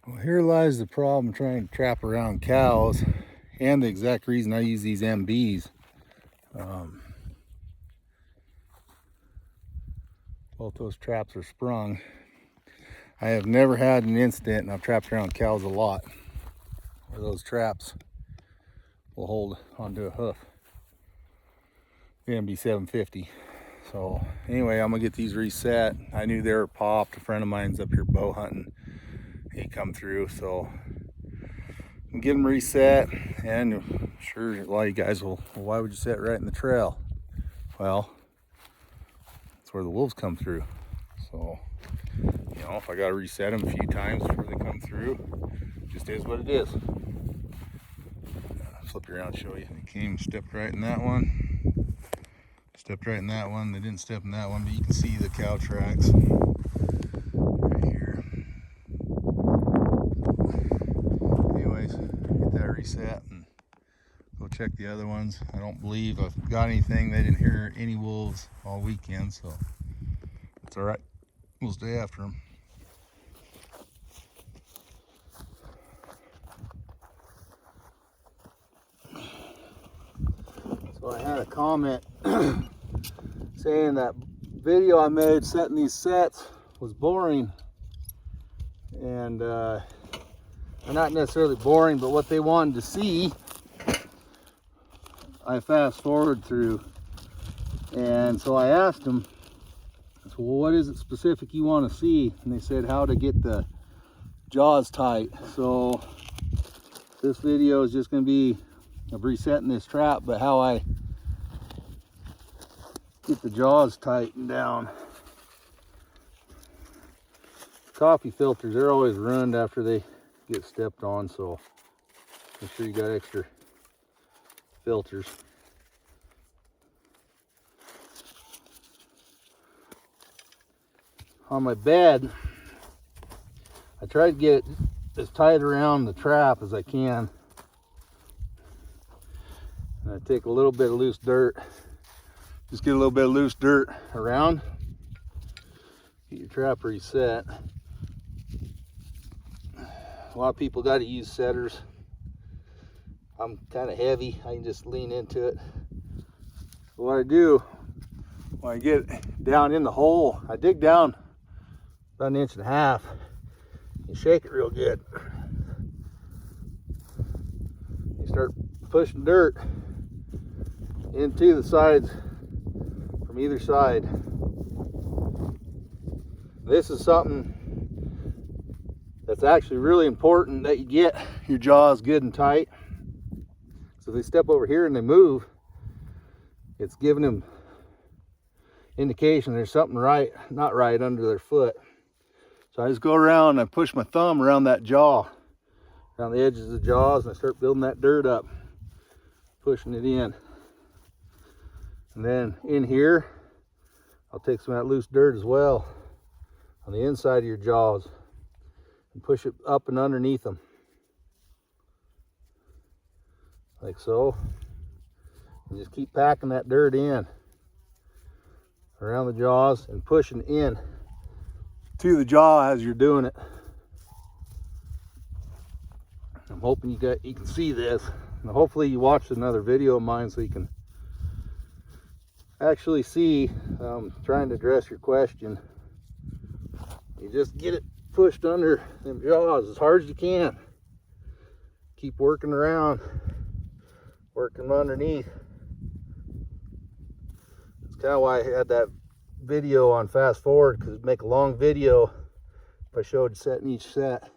Well, here lies the problem trying to trap around cows, and the exact reason I use these MBs. Both those traps are sprung. I have never had an incident, and I've trapped around cows a lot, where those traps will hold onto a hoof. The MB 750. So anyway, I'm gonna get these reset. I knew they were popped. A friend of mine's up here bow hunting. He come through, so I'm getting them reset. And I'm sure a lot of you guys will, well, why would you set right in the trail? Well, that's where the wolves come through. So, you know, if I gotta reset them a few times before they come through, it just is what it is. Flip you around, show you. They came, stepped right in that one. Stepped right in that one. They didn't step in that one, but you can see the cow tracks right here. Anyways, get that reset and go check the other ones. I don't believe I've got anything. They didn't hear any wolves all weekend, so it's all right. We'll stay after them. So I had a comment saying that video I made setting these sets was boring, and they're not necessarily boring, but what they wanted to see I fast forward through. And so I asked them, so well, what is it specific you want to see? And they said how to get the jaws tight. So this video is just going to be of resetting this trap, but how I get the jaws tightened down. Coffee filters, they're always ruined after they get stepped on, so make sure you got extra filters. On my bed, I try to get it as tight around the trap as I can. And I take a little bit of loose dirt. Just get a little bit of loose dirt around. Get your trap reset. A lot of people got to use setters. I'm kind of heavy. I can just lean into it. So what I do, when I get down in the hole, I dig down about 1.5 inches. You shake it real good. You start pushing dirt into the sides from either side. This is something that's actually really important, that you get your jaws good and tight. So if they step over here and they move, it's giving them indication there's something not right under their foot. So I just go around and I push my thumb around that jaw, around the edges of the jaws, and I start building that dirt up, pushing it in. And then in here, I'll take some of that loose dirt as well on the inside of your jaws and push it up and underneath them, like so. And just keep packing that dirt in around the jaws and pushing in to the jaw as you're doing it. I'm hoping you can see this. And hopefully you watched another video of mine so you can actually see. Trying to address your question. You just get it pushed under them jaws as hard as you can. Keep working around, working underneath. That's kind of why I had that video on fast forward, because it'd make a long video if I showed setting each set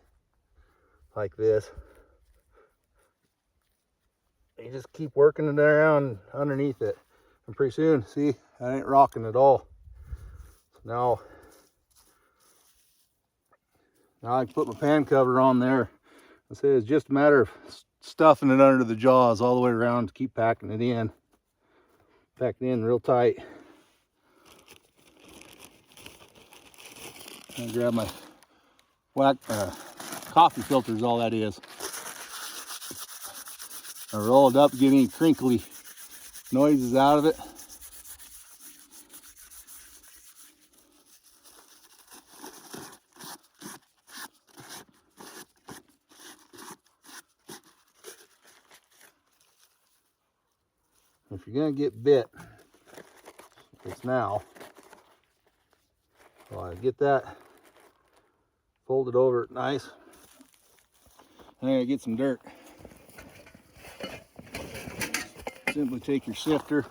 like this. You just keep working it around underneath it, and pretty soon, see, I ain't rocking at all. So now I can put my pan cover on there. I say it's just a matter of stuffing it under the jaws all the way around to keep packing it in. Pack it in real tight. I'm gonna grab my coffee filter is all that is. I roll it up, get any crinkly noises out of it. If you're gonna get bit, it's now. So I get that folded over nice. I'm gonna get some dirt. Simply take your sifter,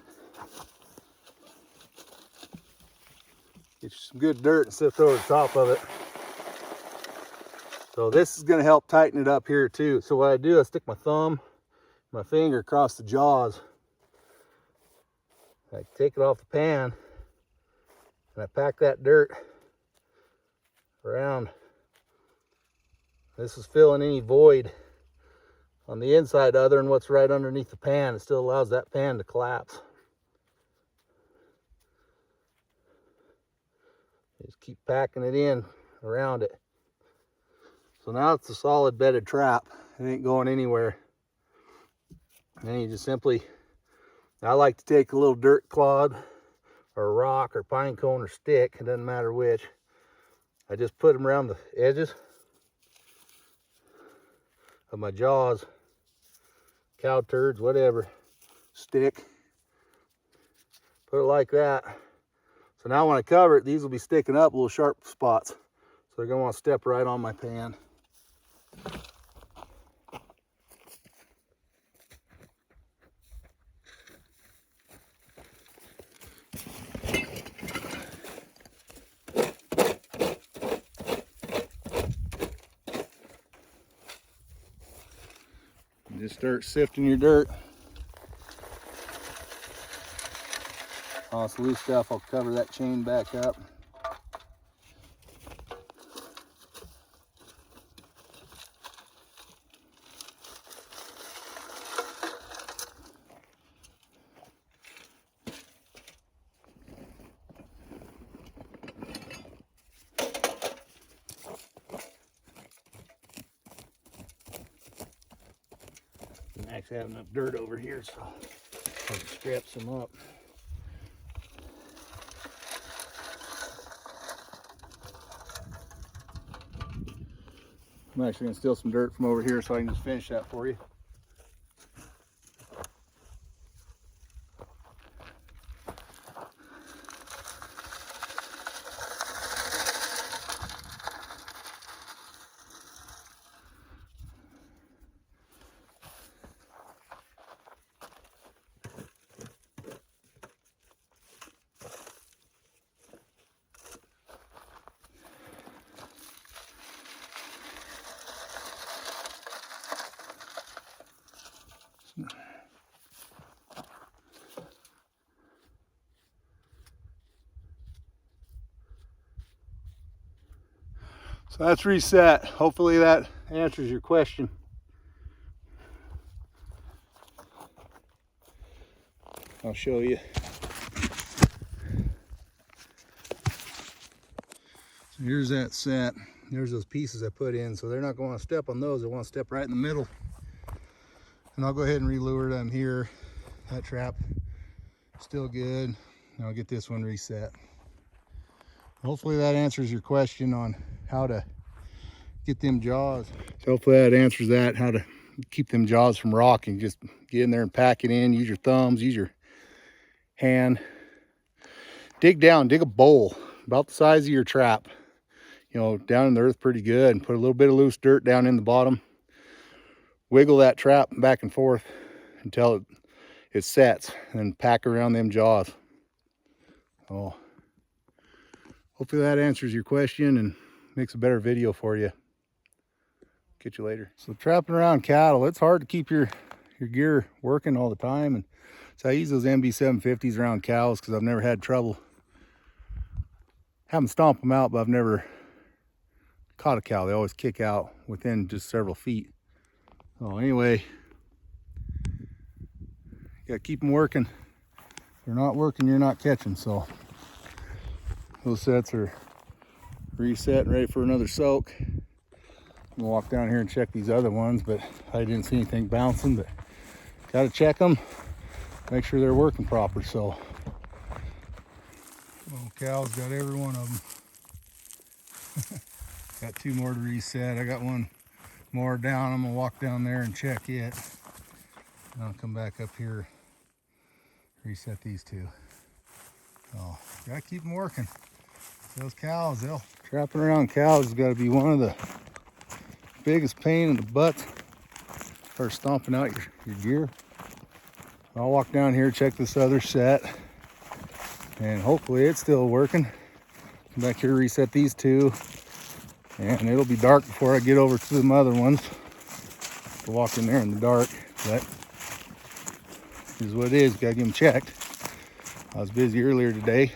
get you some good dirt and sift over the top of it. So this is gonna help tighten it up here too. So what I do, I stick my thumb, my finger across the jaws. I take it off the pan and I pack that dirt around. This is filling any void on the inside other than what's right underneath the pan. It still allows that pan to collapse. Just keep packing it in around it. So now it's a solid bedded trap. It ain't going anywhere. And then you just simply, I like to take a little dirt clod or a rock or pine cone or stick, it doesn't matter which. I just put them around the edges of my jaws, cow turds, whatever, stick. Put it like that. So now when I cover it, these will be sticking up little sharp spots. So they're gonna want to step right on my pan. Just start sifting your dirt. All this loose stuff, I'll cover that chain back up. I actually have enough dirt over here, so I'll scrap some up. I'm actually going to steal some dirt from over here so I can just finish that for you. So that's reset. Hopefully that answers your question. I'll show you. So here's that set. There's those pieces I put in. So they're not going to step on those. They want to step right in the middle. And I'll go ahead and re-lure them here. That trap still good. And I'll get this one reset. Hopefully that answers your question on how to get them jaws. So hopefully that answers that, how to keep them jaws from rocking. Just get in there and pack it in. Use your thumbs, use your hand. Dig down, dig a bowl about the size of your trap. You know, down in the earth pretty good, and put a little bit of loose dirt down in the bottom. Wiggle that trap back and forth until it sets, and then pack around them jaws. Oh, hopefully that answers your question and makes a better video for you. Catch you later. So trapping around cattle, it's hard to keep your gear working all the time, and so I use those MB750s around cows because I've never had trouble. Have them stomp them out, but I've never caught a cow. They always kick out within just several feet. So anyway, you gotta keep them working. If they're not working, you're not catching. So those sets are reset and ready for another soak. I'm gonna walk down here and check these other ones, but I didn't see anything bouncing, but gotta check them, make sure they're working proper. So little cows, got every one of them. Got two more to reset. I got one more down. I'm gonna walk down there and check it. And I'll come back up here reset these two. So gotta keep them working. Those cows, trapping around cows has got to be one of the biggest pain in the butt for stomping out your gear. I'll walk down here, check this other set, and hopefully it's still working. Come back here, reset these two, and it'll be dark before I get over to the other ones. I'll walk in there in the dark, but this is what it is. Gotta get them checked. I was busy earlier today.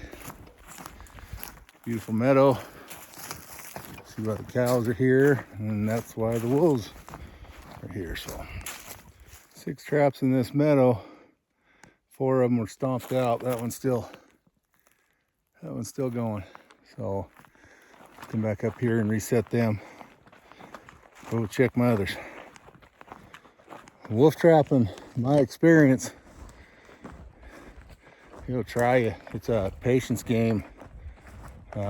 Beautiful meadow. See why the cows are here, and that's why the wolves are here. So 6 traps in this meadow. 4 of them were stomped out. That one's still going. So come back up here and reset them. Go check my others. Wolf trapping, my experience, it'll try you. It's a patience game.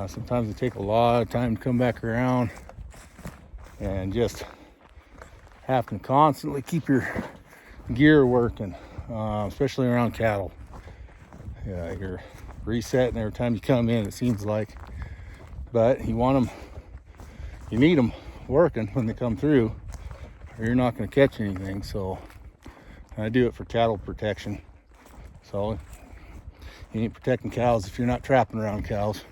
Sometimes it takes a lot of time to come back around, and just have to constantly keep your gear working, especially around cattle. Yeah, you're resetting every time you come in, it seems like, but you need them working when they come through, or you're not going to catch anything. So I do it for cattle protection. So you ain't protecting cows if you're not trapping around cows.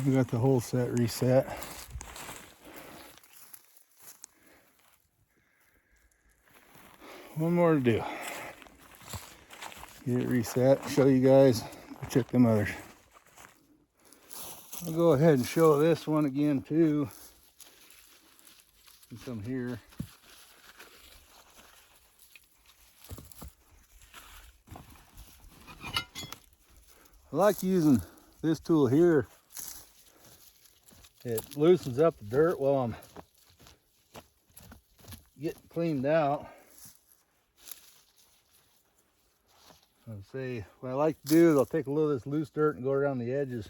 We got the whole set reset. One more to do. Get it reset, show you guys, check them others. I'll go ahead and show this one again too. Since I'm here. I like using this tool here. It loosens up the dirt while I'm getting cleaned out. I'll say what I like to do is I'll take a little of this loose dirt and go around the edges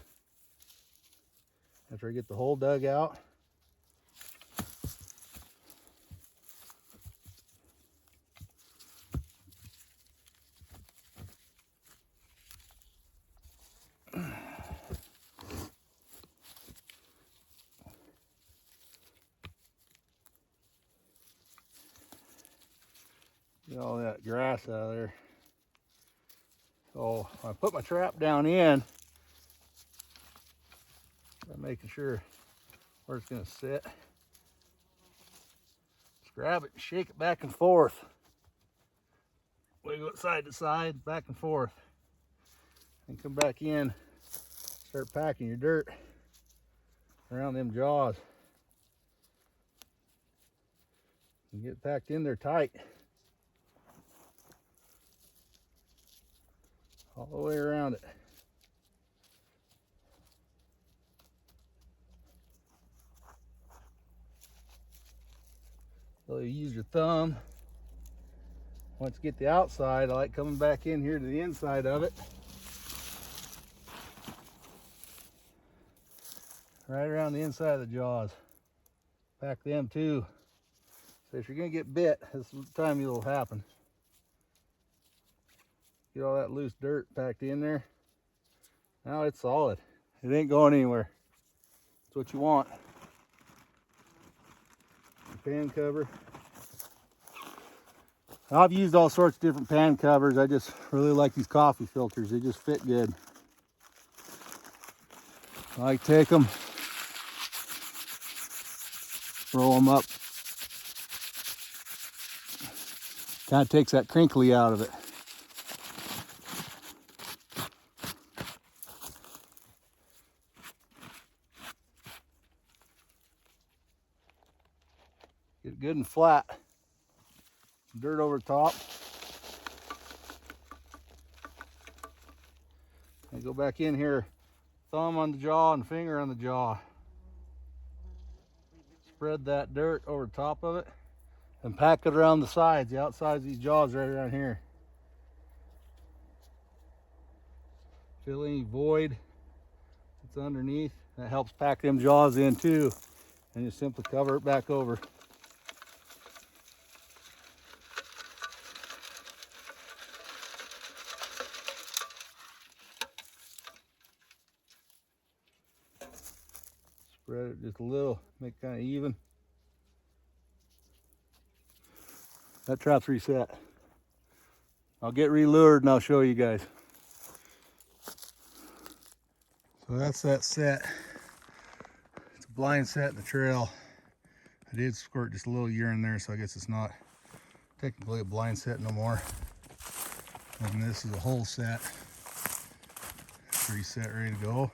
after I get the hole dug out. Get all that grass out of there. So I put my trap down in, I'm making sure where it's going to sit. Just grab it and shake it back and forth. Wiggle it side to side, back and forth. And come back in, start packing your dirt around them jaws. And get it packed in there tight. All the way around it. So you use your thumb. Once you get the outside, I like coming back in here to the inside of it. Right around the inside of the jaws. Pack them too. So if you're gonna get bit, this is the time it'll happen. Get all that loose dirt packed in there. Now it's solid. It ain't going anywhere. That's what you want. The pan cover. I've used all sorts of different pan covers. I just really like these coffee filters. They just fit good. I take them, roll them up. Kind of takes that crinkly out of it. Get it good and flat. Dirt over top. I go back in here, thumb on the jaw and finger on the jaw. Spread that dirt over the top of it and pack it around the sides, the outsides of these jaws right around here. Fill any void that's underneath. That helps pack them jaws in too. And just simply cover it back over. Spread it just a little, make it kind of even. That trap's reset. I'll get relured and I'll show you guys. So that's that set. It's a blind set in the trail. I did squirt just a little urine there, so I guess it's not technically a blind set no more. And this is a whole set. Reset, ready to go.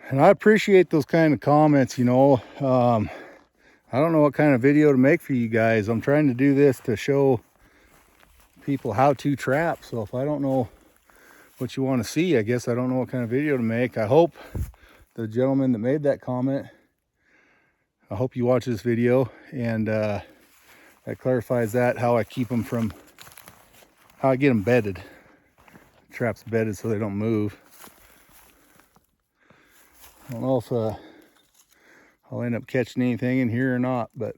And I appreciate those kind of comments, you know. I don't know what kind of video to make for you guys. I'm trying to do this to show people how to trap. So if I don't know what you want to see, I guess I don't know what kind of video to make. I hope the gentleman that made that comment, I hope you watch this video, and that clarifies that, how I keep them from, how I get them bedded. The trap's bedded so they don't move. I don't know if I'll end up catching anything in here or not, but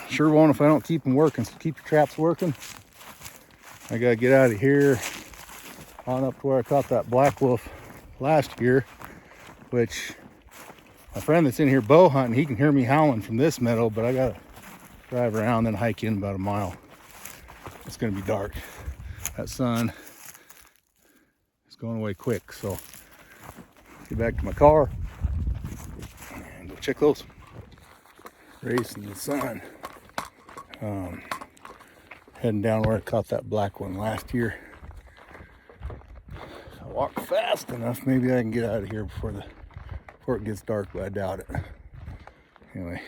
sure won't if I don't keep them working. So keep your traps working. I gotta get out of here on up to where I caught that black wolf last year, which my friend that's in here bow hunting, he can hear me howling from this meadow, but I gotta drive around and hike in about a mile. It's gonna be dark. That sun is going away quick, so get back to my car and go check those rays in the sun. Heading down where I caught that black one last year. I walk fast enough, maybe I can get out of here before it gets dark, but I doubt it. Anyway,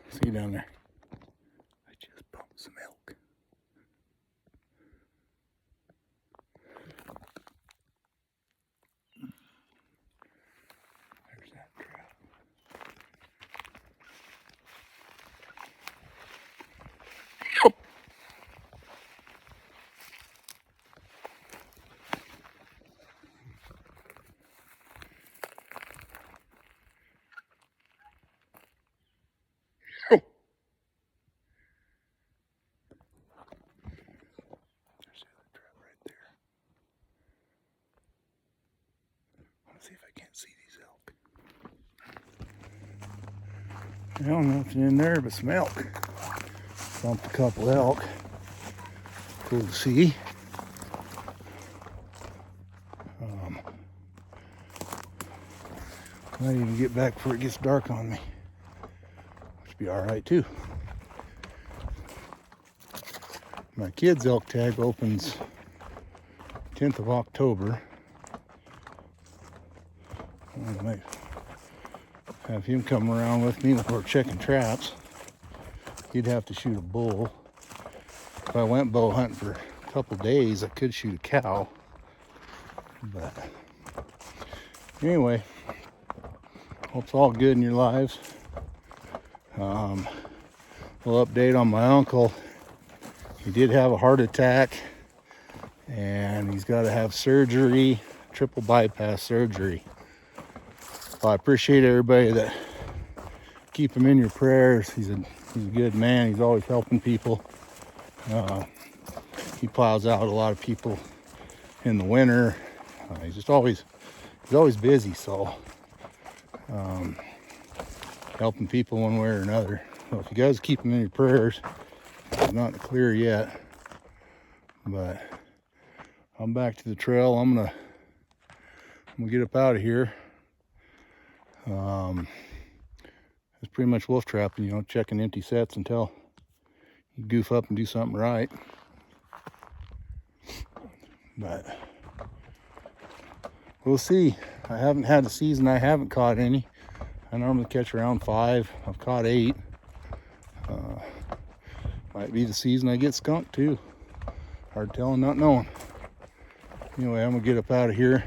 see you down there. I just pumped some milk. There's that trap. See if I can't see these elk. Well, nothing in there but some elk. Bumped a couple elk. Cool to see. Might even get back before it gets dark on me. Should be all right too. My kids' elk tag opens 10th of October. I might have him come around with me before checking traps. He'd have to shoot a bull. If I went bow hunting for a couple days, I could shoot a cow. But anyway, hope it's all good in your lives. Little update on my uncle. He did have a heart attack, and he's got to have surgery, triple bypass surgery. Well, I appreciate everybody that keep him in your prayers. He's a good man. He's always helping people. He plows out a lot of people in the winter. He's always busy. So helping people one way or another. So if you guys keep him in your prayers, he's not in the clear yet. But I'm back to the trail. I'm gonna get up out of here. It's pretty much wolf trapping, you know, checking empty sets until you goof up and do something right. But we'll see. I haven't had a season I haven't caught any. I normally catch around 5. I've caught 8. Might be the season I get skunked too. Hard telling, not knowing. Anyway, I'm gonna get up out of here,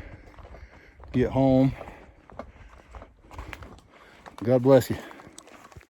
get home. God bless you.